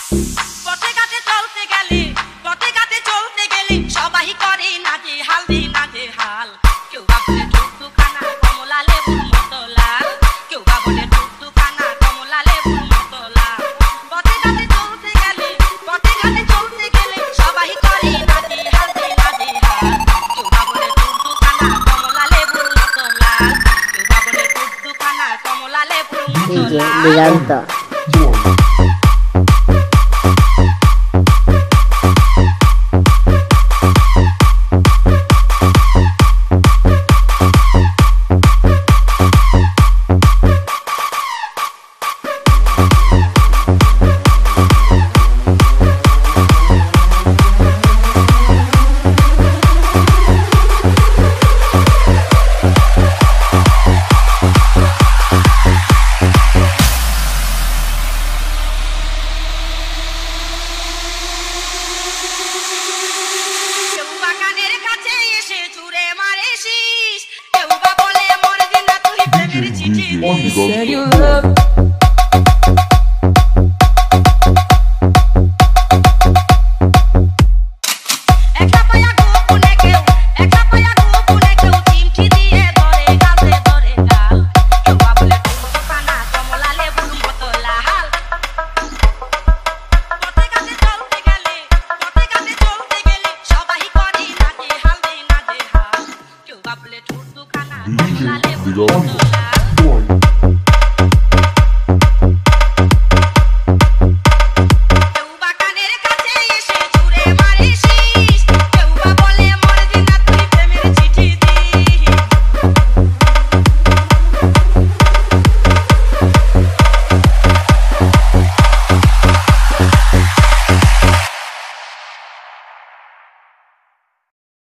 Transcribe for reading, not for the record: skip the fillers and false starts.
পথে ঘাটে চলতে গেলে সবাই করে নাচে হালদি নাচে হাল। কেউ বা বলে টুকটুকানা কমলা লেবুর মতো লাল, কেউ বা বলে টুকটুকানা কমলা লেবুর মতো লাল। পথে ঘাটে চলতে গেলে সবাই করে নাচে হালদি নাচে হাল। কেউ বা বলে টুকটুকানা কমলা লেবুর মতো লাল, কেউ বা বলে টুকটুকানা কমলা লেবুর মতো লাল। You said you love